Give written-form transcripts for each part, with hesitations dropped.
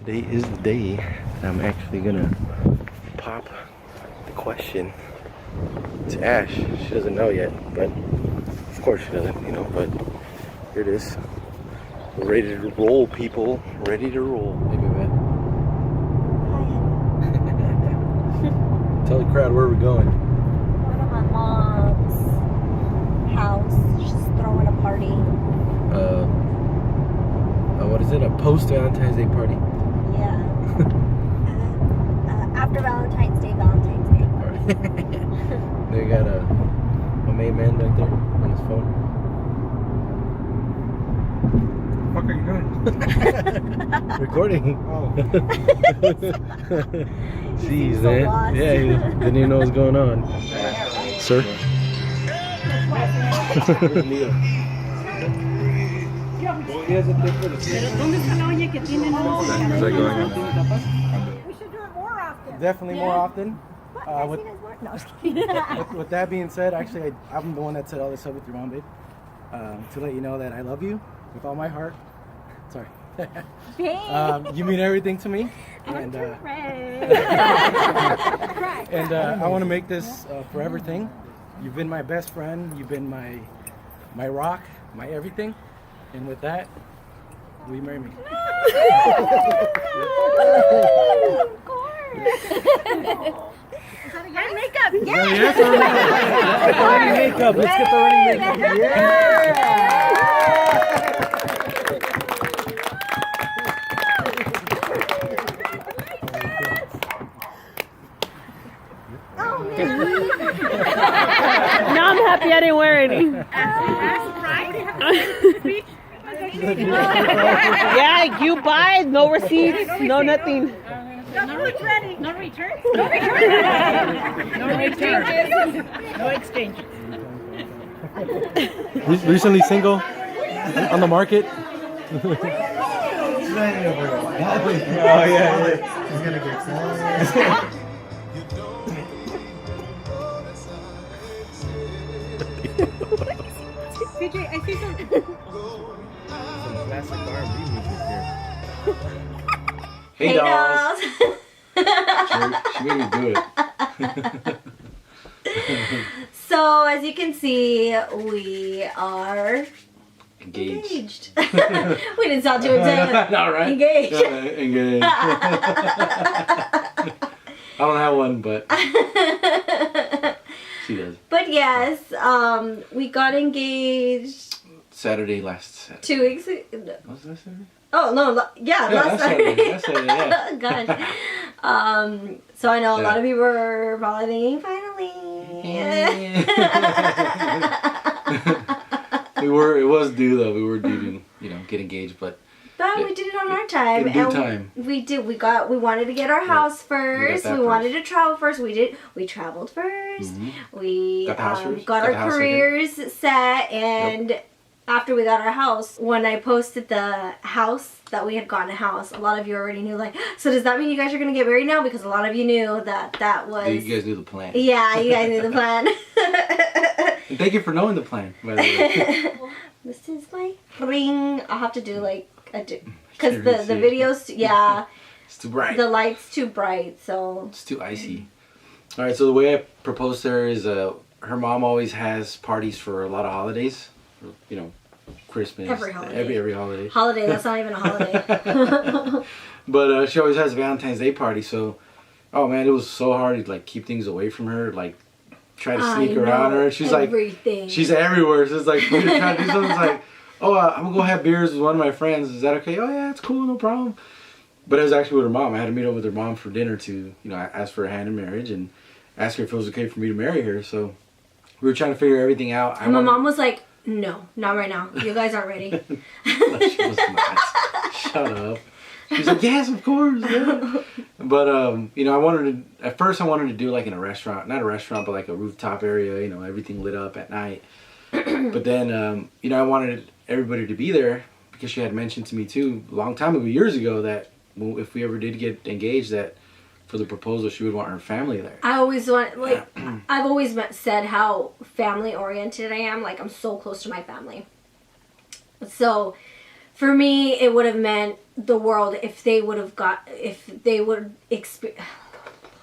Today is the day that I'm actually gonna pop the question to Ash. She doesn't know yet, but of course she doesn't, you know, but here it is. We're ready to roll, people. Ready to roll. Hey, baby. Tell the crowd where we're going. We're at my mom's house. She's throwing a party. What is it? A post-Valentine's Day party? Yeah. After Valentine's Day party. They got my main man right there on his phone. What the fuck are you doing? Recording. Oh. Jeez, so man. lost. Yeah, he didn't even know what's going on. Sir? Where's Neil? Well, he has a thing for the season. Is that going on? We should do it more often. Definitely more often. What? With, No, I was kidding. with that being said, actually, I'm the one that set all this up with your mom, babe. To let you know that I love you with all my heart. Sorry. You mean everything to me. And, and I want to make this a forever thing. You've been my best friend. You've been my rock, my everything. And with that, will you marry me? Of course. Running makeup. Yes. Running makeup. Let's get the running makeup. Now I'm happy I didn't wear any. Yeah, you buy, no receipts, no nothing. No return. No return. No exchanges. No exchange. Recently single, on the market. Oh, yeah. He's gonna get some. CJ, I see something. Some classic R&B music here. Hey, dolls. She made me do it. So, as you can see, we are engaged. We didn't sound too intense. All right. Engaged. Engaged. I don't have one, but she does. But yes, we got engaged Saturday, last Saturday. 2 weeks ago. Was that Saturday? Oh no, yeah, last Saturday. Last Saturday, yeah. Gosh. So I know a lot of you were probably thinking, finally. It was due though. We were due to, get engaged, but we did it on our time. In due time. We did. We wanted to get our house first. We wanted to travel first. We traveled first. Mm-hmm. We got the house first. got our careers set, and after we got our house, when I posted the house that we had gotten a house, a lot of you already knew, like, so does that mean you guys are going to get married now? Because a lot of you knew that was... You guys knew the plan. Yeah, you guys knew the plan. And thank you for knowing the plan, by the way. This is my ring. I'll have to do, like, because the videos, yeah. It's too bright. The light's too bright, so... It's too icy. Alright, so the way I proposed to her is, her mom always has parties for a lot of holidays. Christmas, every holiday. Every holiday. Holiday, that's not even a holiday. But she always has a Valentine's Day party, so oh man, it was so hard to like keep things away from her, like try to sneak around her. She's everything. Like she's everywhere. So it's like for me to try to do something, it's like, oh, I'm gonna go have beers with one of my friends. Is that okay? Oh yeah, it's cool, no problem. But it was actually with her mom. I had to meet up with her mom for dinner to, ask for her hand in marriage and ask her if it was okay for me to marry her. So we were trying to figure everything out. And my mom was like, no, not right now. You guys aren't ready. She was not. Shut up. She's like, yes, of course. Yeah. But, at first I wanted to do like in a restaurant, not a restaurant, but like a rooftop area, everything lit up at night. But then, I wanted everybody to be there because she had mentioned to me too, a long time ago, years ago, that if we ever did get engaged, that for the proposal, she would want her family there. I always want, like, I've always said how family oriented I am. Like, I'm so close to my family. So for me, it would have meant the world if they would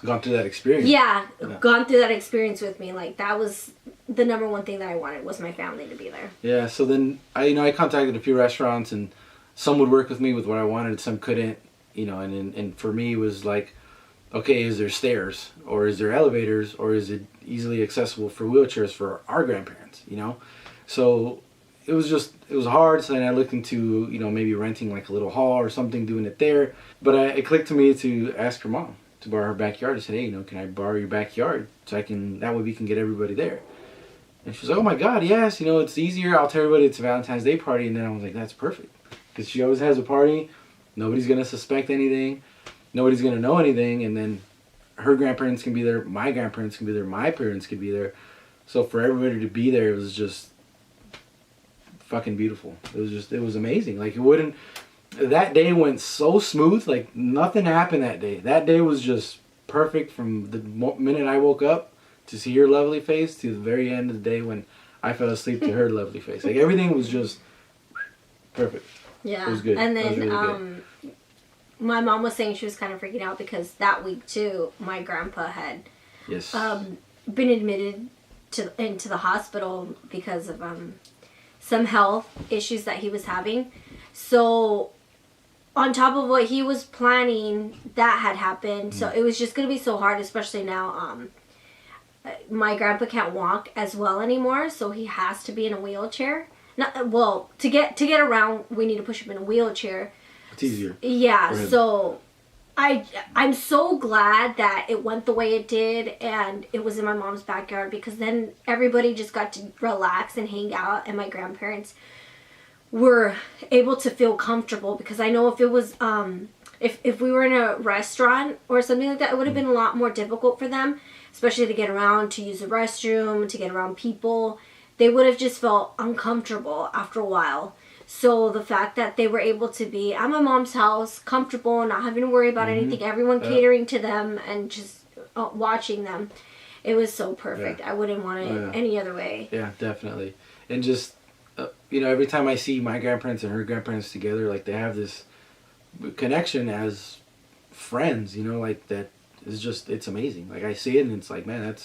Gone through that experience. yeah, gone through that experience with me. Like, that was the number one thing that I wanted, was my family to be there. Yeah, so then I contacted a few restaurants, and some would work with me with what I wanted, some couldn't, and for me it was like, okay, is there stairs, or is there elevators, or is it easily accessible for wheelchairs for our grandparents, So it was hard. So then I looked into, maybe renting like a little hall or something, doing it there. But it clicked to me to ask her mom to borrow her backyard. I said, hey, can I borrow your backyard so that way we can get everybody there. And she was like, oh my God, yes, it's easier. I'll tell everybody it's a Valentine's Day party. And then I was like, that's perfect. Because she always has a party. Nobody's going to suspect anything. Nobody's going to know anything. And then her grandparents can be there. My grandparents can be there. My parents could be there. So for everybody to be there, it was just fucking beautiful. It was amazing. Like, that day went so smooth. Like, nothing happened that day. That day was just perfect from the minute I woke up to see her lovely face to the very end of the day when I fell asleep to her lovely face. Like, everything was just perfect. Yeah. It was good. And then, it was really good. My mom was saying she was kind of freaking out because that week too, my grandpa had Yes. been admitted into the hospital because of some health issues that he was having. So on top of what he was planning, that had happened. So it was just going to be so hard, especially now. My grandpa can't walk as well anymore, so he has to be in a wheelchair. To get around, we need to push him in a wheelchair. It's easier. Yeah, so I'm so glad that it went the way it did, and it was in my mom's backyard, because then everybody just got to relax and hang out, and my grandparents were able to feel comfortable. Because I know if it was if we were in a restaurant or something like that, it would have been a lot more difficult for them, especially to get around, to use the restroom, to get around people. They would have just felt uncomfortable after a while. So the fact that they were able to be at my mom's house, comfortable, not having to worry about anything, everyone catering to them and just watching them, it was so perfect. Yeah. I wouldn't want it any other way. Yeah, definitely. And just, every time I see my grandparents and her grandparents together, like, they have this connection as friends, like, that is just, it's amazing. Like, I see it and it's like, man,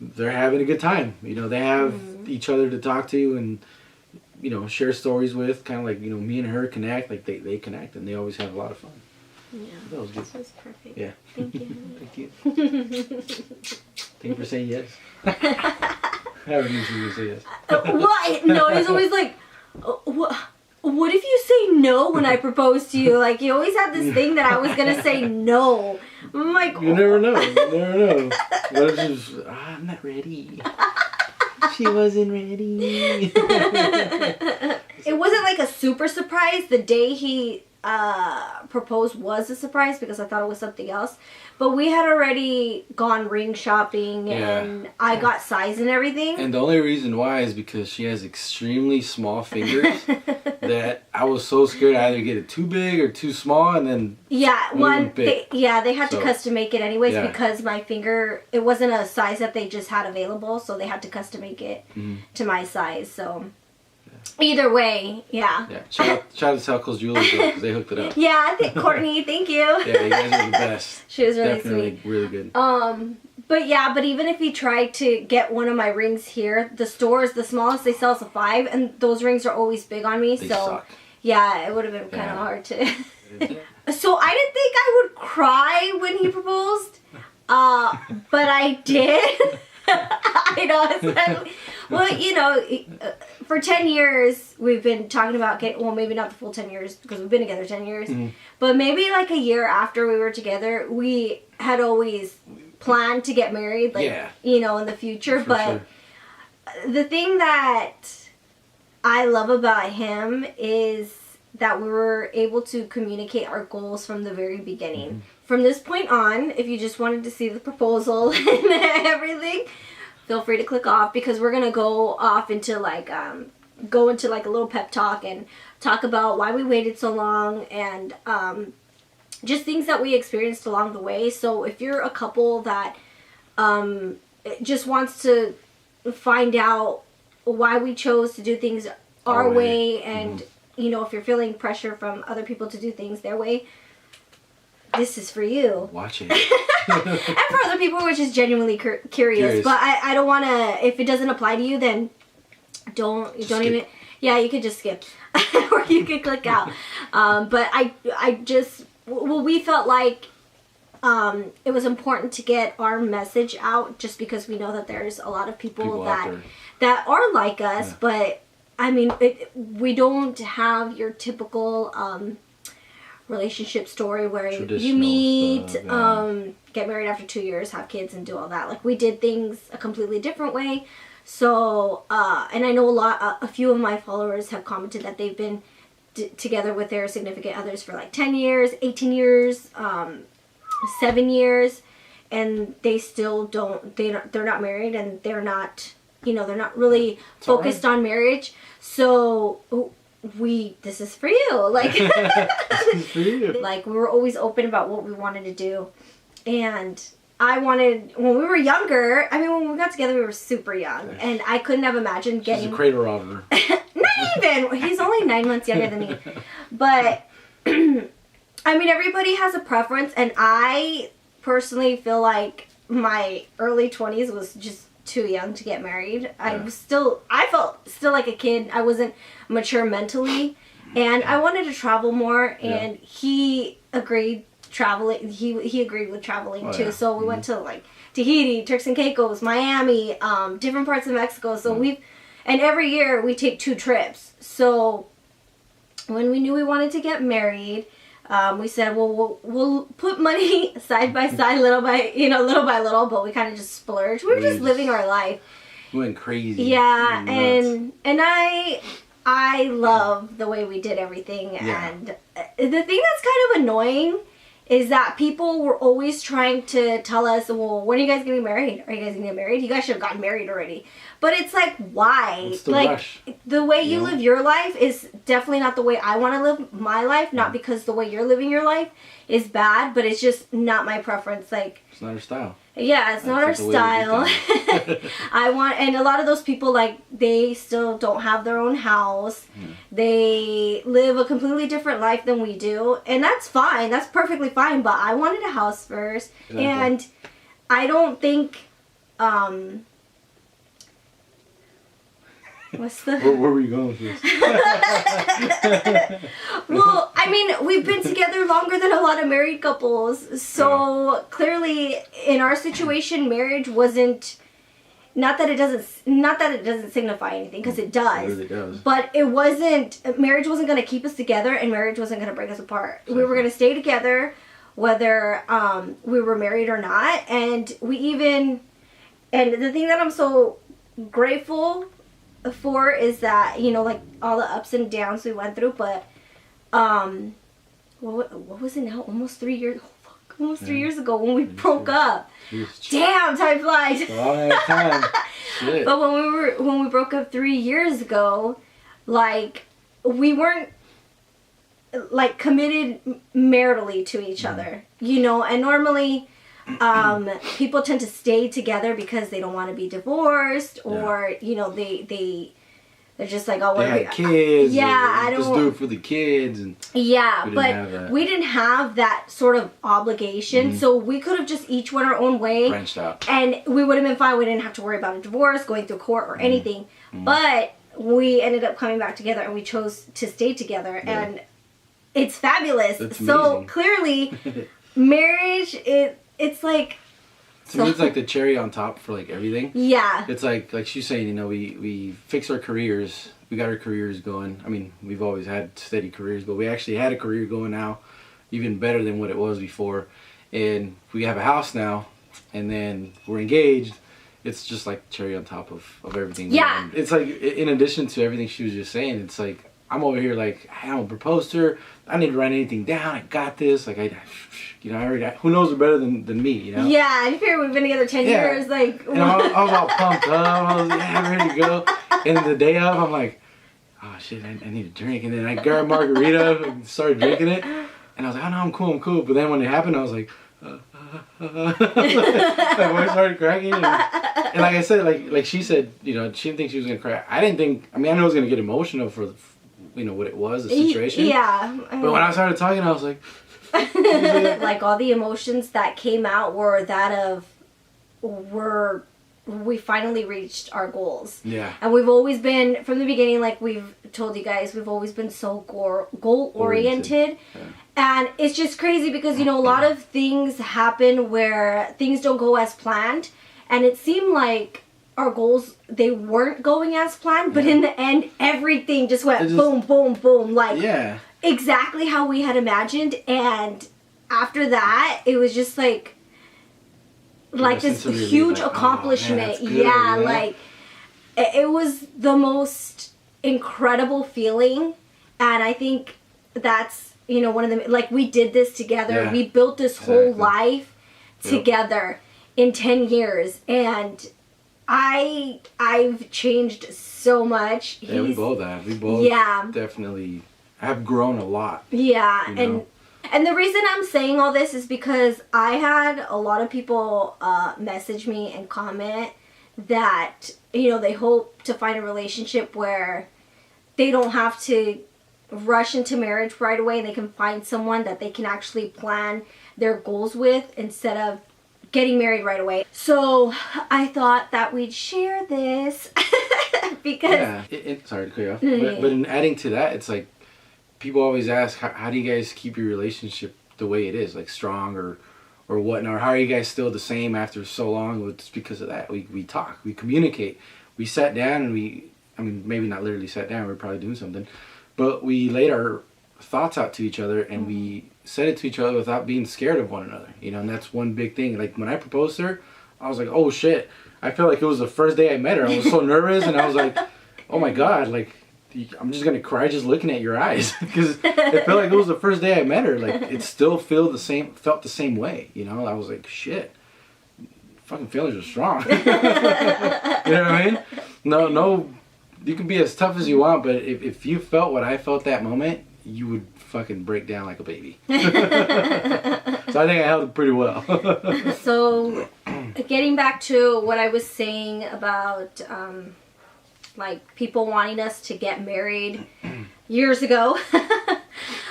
they're having a good time. They have each other to talk to and, share stories with, kind of like, me and her connect, like they connect, and they always have a lot of fun. Yeah, that was good. That was perfect. Yeah. Thank you. Thank you. Thank you for saying yes. I haven't used you to say yes. What? No, he's always like, what if you say no when I propose to you? Like, you always had this thing that I was going to say no. I'm like, You never know. What if she's, I'm not ready. She wasn't ready. It wasn't like a super surprise. The day he proposed was a surprise because I thought it was something else. But we had already gone ring shopping and I got size and everything. And the only reason why is because she has extremely small fingers that I was so scared I either get it too big or too small, and then they had to custom make it anyways because my finger, it wasn't a size that they just had available, so they had to custom make it to my size. So either way, yeah. Shout out to Salco's Jewelers because they hooked it up. Yeah, I think Courtney, thank you. Yeah, you guys are the best. She was really Definitely sweet. Really good. But even if you try to get one of my rings here, the stores, the smallest they sell is a 5, and those rings are always big on me. They so suck. yeah, it would have been kind of hard to. So I didn't think I would cry when he proposed, but I did. I know. It's like, well, for 10 years we've been talking about maybe not the full 10 years because we've been together 10 years, but maybe like a year after we were together, we had always planned to get married, in the future. But the thing that I love about him is that we were able to communicate our goals from the very beginning. From this point on, if you just wanted to see the proposal and everything, feel free to click off, because we're gonna go off into like a little pep talk and talk about why we waited so long and just things that we experienced along the way. So if you're a couple that just wants to find out why we chose to do things our way and you know, if you're feeling pressure from other people to do things their way, this is for you. Watch it. And for other people, which is genuinely curious. But I don't want to, if it doesn't apply to you, then don't even, yeah, you could just skip. Or you could click out. But I just, well, we felt like it was important to get our message out, just because we know that there's a lot of people that are like us, but I mean, we don't have your typical relationship story where you meet, get married after 2 years, have kids, and do all that. Like, we did things a completely different way. So, and I know a few of my followers have commented that they've been together with their significant others for like 10 years, 18 years, 7 years, and they still they're not married, and they're not, you know, they're not really focused on marriage. So this is for you. Like, this is for you. Like, we were always open about what we wanted to do. And I wanted, when we were younger, I mean, when we got together, we were super young. And I couldn't have imagined getting... She's a cradle robber. Not even! He's only 9 months younger than me. But, I mean, everybody has a preference. And I personally feel like my early 20s was just too young to get married. I felt still like a kid. I wasn't mature mentally, and I wanted to travel more, and he agreed traveling. He agreed with traveling too. So we went to like Tahiti, Turks and Caicos, Miami, different parts of Mexico. So and every year we take 2 trips. So when we knew we wanted to get married, we said, well, we'll put money side by side, little by little, but we kind of just splurged. We were just living our life. We went crazy. Yeah, and I love the way we did everything. Yeah. And the thing that's kind of annoying is that people were always trying to tell us, well, when are you guys getting married? Are you guys going to get married? You guys should have gotten married already. But it's like, why? It's the like, rush. The way you live your life is definitely not the way I want to live my life. Not because the way you're living your life is bad, but it's just not my preference. Like, it's not our style. Yeah, it's not our style. And a lot of those people, like, they still don't have their own house. They live a completely different life than we do. And that's fine. That's perfectly fine. But I wanted a house first. Exactly. And I don't think, Where were you going with this? Well, I mean, we've been together longer than a lot of married couples. So clearly, in our situation, marriage wasn't... Not that it doesn't signify anything, because it does. It really does. But marriage wasn't going to keep us together, and marriage wasn't going to break us apart. Exactly. We were going to stay together, whether we were married or not. And and the thing that I'm so grateful for is that, you know, like, all the ups and downs we went through, but what was it now? Almost 3 years. Oh, fuck, almost 3 years ago when we broke up. Damn, time flies. It's a long ass time. Shit. But when we broke up 3 years ago, like, we weren't like committed maritally to each other, you know, and normally people tend to stay together because they don't want to be divorced, or you know, they're just like, oh, they had kids. Yeah, I don't just do it for the kids, and but we didn't have that sort of obligation, so we could have just each went our own way, branched out, and we would have been fine. We didn't have to worry about a divorce, going through court, or anything. But we ended up coming back together, and we chose to stay together, and it's fabulous. That's so amazing. Clearly, marriage it's like, to me, it's like the cherry on top for like everything. Yeah. It's like she's saying, you know, we fix our careers. We got our careers going. I mean, we've always had steady careers, but we actually had a career going now, even better than what it was before. And we have a house now, and then we're engaged. It's just like cherry on top of everything. Yeah. And it's like, in addition to everything she was just saying, it's like, I'm over here like, I don't propose to her. I need to write anything down. I got this. Like, I already, who knows her better than me, you know? Yeah, and here we've been together 10 years, like... And I was all pumped up. I was ready to go. And the day of, I'm like, oh shit, I need a drink. And then I grabbed a margarita and started drinking it. And I was like, oh no, I'm cool. But then when it happened, I was like, my voice started cracking. And like I said, like she said, you know, she didn't think she was going to cry. I didn't think, I mean, I know I was going to get emotional for what it was, the situation. Yeah. But when I started talking, I was like, like all the emotions that came out were that of we finally reached our goals. yeah. And we've always been, from the beginning, like we've told you guys, we've always been so goal oriented. Yeah. And it's just crazy because, a lot of things happen where things don't go as planned. And it seemed like our goals, they weren't going as planned. But in the end, everything just went boom, boom, boom. Like exactly how we had imagined. And after that, it was just like this huge accomplishment. Like it was the most incredible feeling. And I think that's, one of the, like, we did this together. Yeah. We built this whole life together in 10 years. And I've changed so much. Yeah, we both have. We both definitely have grown a lot. Yeah, and the reason I'm saying all this is because I had a lot of people message me and comment that, they hope to find a relationship where they don't have to rush into marriage right away. They can find someone that they can actually plan their goals with instead of getting married right away. So I thought that we'd share this because... Yeah, sorry to cut you off. But in adding to that, it's like, people always ask, how do you guys keep your relationship the way it is, like strong or whatnot? Or how are you guys still the same after so long? Well, it's because of that. We talk, we communicate. We sat down and maybe not literally sat down, we were probably doing something, but we laid our thoughts out to each other and we said it to each other without being scared of one another, and that's one big thing. Like when I proposed to her, I was like, oh shit, I felt like it was the first day I met her. I was so nervous and I was like, oh my god, like I'm just gonna cry just looking at your eyes because it felt like it was the first day I met her. Like it still felt the same way, I was like, shit, fucking feelings are strong. You know what I mean? No, you can be as tough as you want, but if you felt what I felt that moment, you would fucking break down like a baby. So I think I held it pretty well. So getting back to what I was saying about like people wanting us to get married years ago.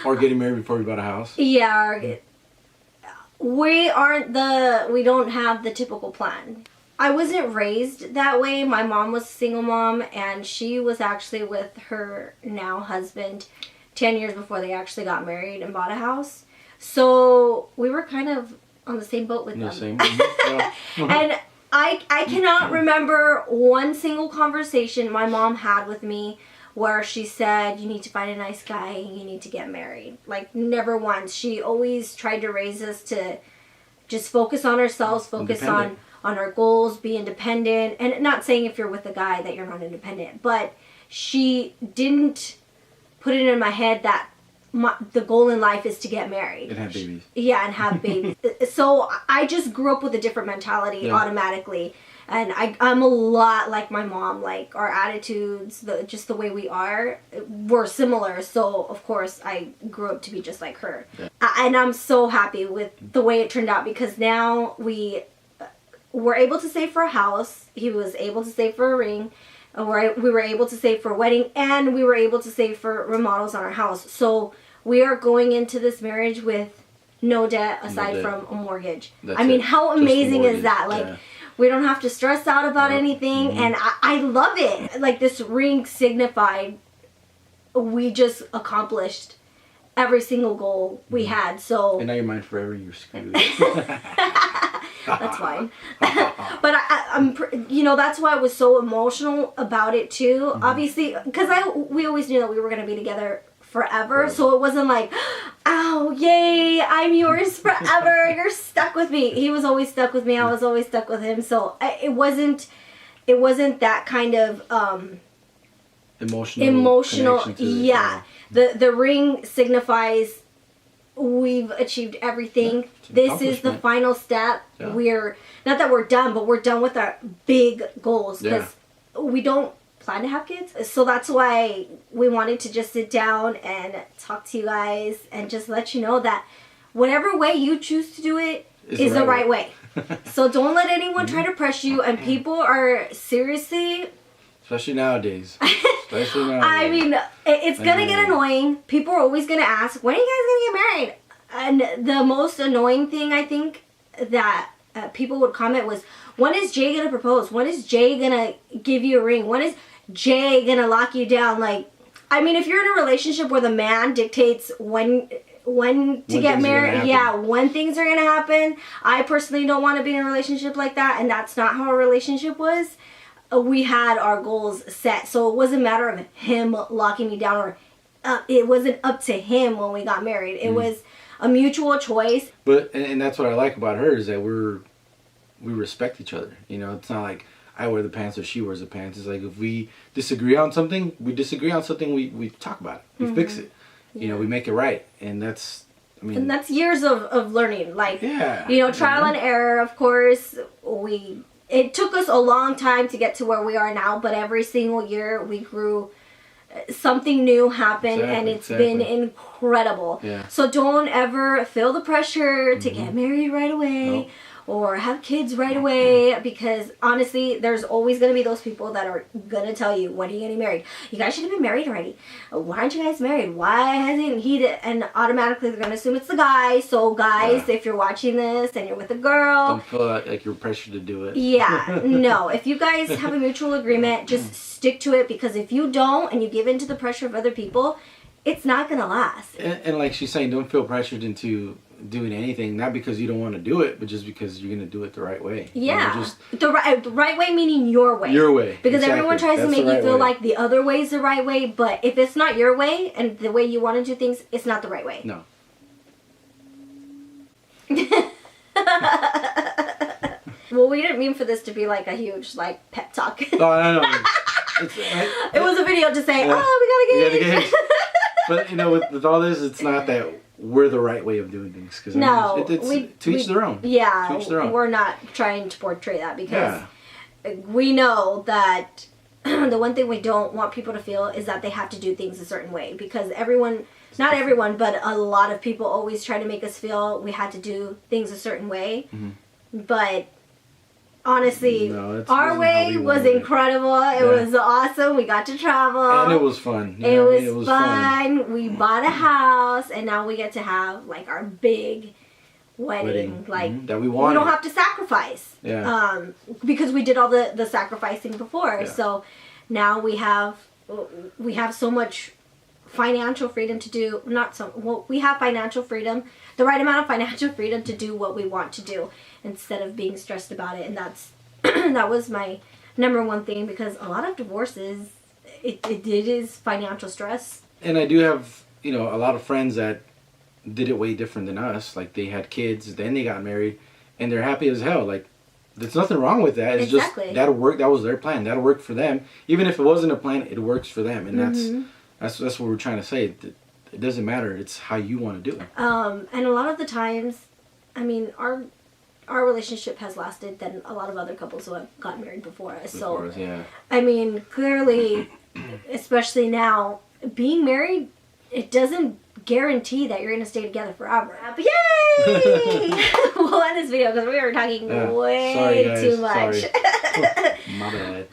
Or getting married before we bought a house. Yeah. We don't have the typical plan. I wasn't raised that way. My mom was a single mom and she was actually with her now husband 10 years before they actually got married and bought a house. So we were kind of on the same boat with them. Same. And I cannot remember one single conversation my mom had with me where she said, you need to find a nice guy and you need to get married. Like, never once. She always tried to raise us to just focus on ourselves, focus on our goals, be independent. And not saying if you're with a guy that you're not independent, but she didn't put it in my head that the goal in life is to get married. And have babies. Yeah, and have babies. So I just grew up with a different mentality automatically. And I'm a lot like my mom. Like, our attitudes, just the way we are, were similar. So, of course, I grew up to be just like her. Yeah. And I'm so happy with the way it turned out because now we were able to save for a house. He was able to save for a ring. We were able to save for a wedding. And we were able to save for remodels on our house. So we are going into this marriage with no debt aside from a mortgage. That's how amazing is that? Like, we don't have to stress out about anything. And I love it. Like, this ring signified we just accomplished every single goal we had. So, and now you're mine forever. You're screwed. That's fine. But I'm that's why I was so emotional about it too. Obviously, because we always knew that we were going to be together forever. Right. So it wasn't like, oh, yay, I'm yours forever. You're stuck with me. He was always stuck with me. I was always stuck with him. So it wasn't that kind of emotional. Yeah. The ring signifies we've achieved everything. Yeah, this is the final step. Yeah. We're not that we're done, but we're done with our big goals because we don't plan to have kids. So that's why we wanted to just sit down and talk to you guys and just let you know that whatever way you choose to do it is the right way. So don't let anyone try to pressure you. And people are seriously Especially nowadays. Especially nowadays. I mean, it's gonna get annoying. People are always gonna ask, when are you guys gonna get married? And the most annoying thing I think that people would comment was, when is Jay gonna propose? When is Jay gonna give you a ring? When is Jay gonna lock you down? Like, I mean, if you're in a relationship where the man dictates when to get married, when things are gonna happen. I personally don't want to be in a relationship like that, and that's not how our relationship was. We had our goals set, so it wasn't a matter of him locking me down, or it wasn't up to him when we got married. It was a mutual choice. But and that's what I like about her, is that we respect each other. You know, it's not like I wear the pants or she wears the pants. It's like, if we disagree on something, we talk about it. We fix it. You know, we make it right. And that's, I mean... And that's years of learning. Like, yeah, you know, trial and error, of course. It took us a long time to get to where we are now, but every single year we grew. Something new happened, and it's been incredible. Yeah. So don't ever feel the pressure to get married right away. Or have kids right away, because honestly, there's always going to be those people that are going to tell you, when are you getting married? You guys should have been married already. Why aren't you guys married? Why hasn't he? And automatically they're going to assume it's the guy. So guys, if you're watching this and you're with a girl, don't feel like you're pressured to do it. Yeah, no. If you guys have a mutual agreement, just stick to it, because if you don't and you give in to the pressure of other people, it's not going to last. And like she's saying, don't feel pressured into doing anything, not because you don't want to do it, but just because you're going to do it the right way. Yeah. You know, just the right way, meaning your way. Your way. Because exactly. everyone tries to make you feel like the other way is the right way, but if it's not your way and the way you want to do things, it's not the right way. No. Well, we didn't mean for this to be like a huge like pep talk. Oh, I know. It was a video to say, oh, we gotta get engaged. But, you know, with all this, it's not that we're the right way of doing things. Cause no. It's to each their own. Yeah. To each their own. We're not trying to portray that, because we know that the one thing we don't want people to feel is that they have to do things a certain way. Because not everyone, but a lot of people always try to make us feel we had to do things a certain way. Mm-hmm. But honestly, our way was incredible. It was awesome. We got to travel. And it was fun. It was fun. We bought a house, and now we get to have like our big wedding. Like that we wanted. We don't have to sacrifice. Yeah. Because we did all the sacrificing before. Yeah. So now we have so much financial freedom to do, we have financial freedom, the right amount of financial freedom to do what we want to do instead of being stressed about it. And that was my number one thing, because a lot of divorces, it is financial stress. And I do have, you know, a lot of friends that did it way different than us. Like, they had kids, then they got married, and they're happy as hell. Like, there's nothing wrong with that. It's just that'll work. That was their plan. That'll work for them. Even if it wasn't a plan, it works for them. And that's what we're trying to say. It doesn't matter. It's how you want to do it. And a lot of the times, I mean, our relationship has lasted than a lot of other couples who have gotten married before us. I mean, clearly, especially now, being married, it doesn't guarantee that you're going to stay together forever. But yay! We'll end this video because we were talking way too much. Sorry. My bad.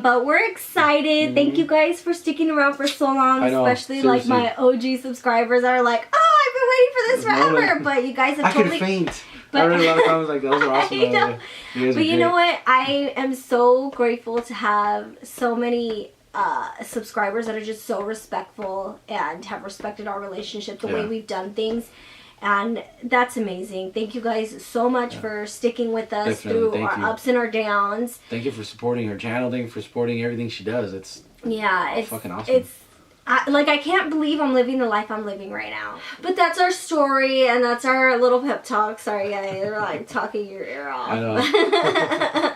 But we're excited. Thank you guys for sticking around for so long, especially like my OG subscribers that are like, oh, I've been waiting for this forever. But you guys have totally... I could faint. I read a lot of comments like, those are awesome. But you know what? I am so grateful to have so many subscribers that are just so respectful and have respected our relationship, the way we've done things. And that's amazing. Thank you guys so much for sticking with us through our ups and our downs. Thank you for supporting her channel. Thank you for supporting everything she does. It's fucking awesome. I can't believe I'm living the life I'm living right now. But that's our story, and that's our little pep talk. Sorry, guys. They're like talking your ear off. I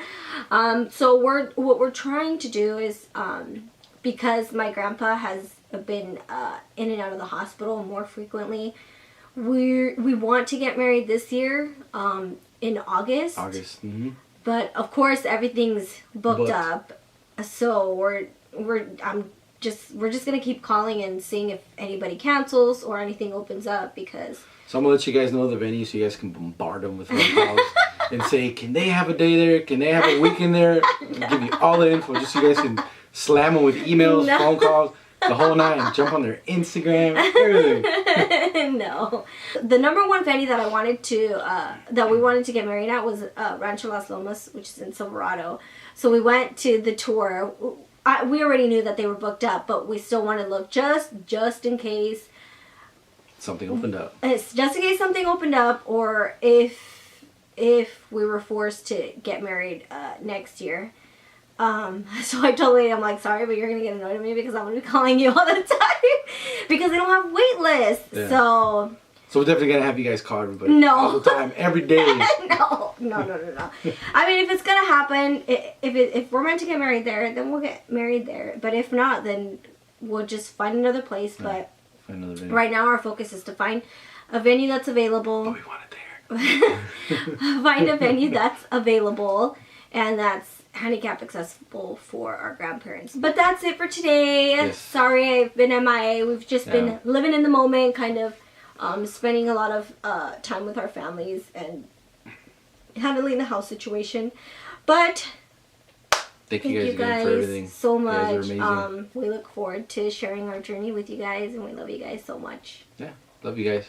know. So what we're trying to do is, because my grandpa has been in and out of the hospital more frequently, we want to get married this year in August. But of course everything's booked up, so we're just gonna keep calling and seeing if anybody cancels or anything opens up, because so I'm gonna let you guys know the venue so you guys can bombard them with phone calls. and say, can they have a day there? Can they have a weekend there? And give you all the info just so you guys can slam them with emails, No. phone calls, the whole night, and jump on their Instagram, everything. No. The number one venue that I wanted to, that we wanted to get married at was Rancho Las Lomas, which is in Silverado. So we went to the tour. We already knew that they were booked up, but we still wanted to look just in case. Something opened up. It's just in case something opened up, or if we were forced to get married next year. So I told Lady, I'm like, sorry, but you're gonna get annoyed at me because I'm gonna be calling you all the time because they don't have wait lists. Yeah. So we're definitely gonna have you guys call everybody No. all the time, every day. no. I mean, if it's gonna happen, if we're meant to get married there, then we'll get married there. But if not, then we'll just find another place. But Find another venue. right now, our focus is to find a venue that's available. Oh, we want it there. Find a venue that's available and that's handicap accessible for our grandparents. But that's it for today. Yes. Sorry I've been MIA. We've just been living in the moment, kind of spending a lot of time with our families and handling the house situation. But Thank you guys again for everything. so You guys are much. amazing. We look forward to sharing our journey with you guys, and we love you guys so much. Yeah, love you guys.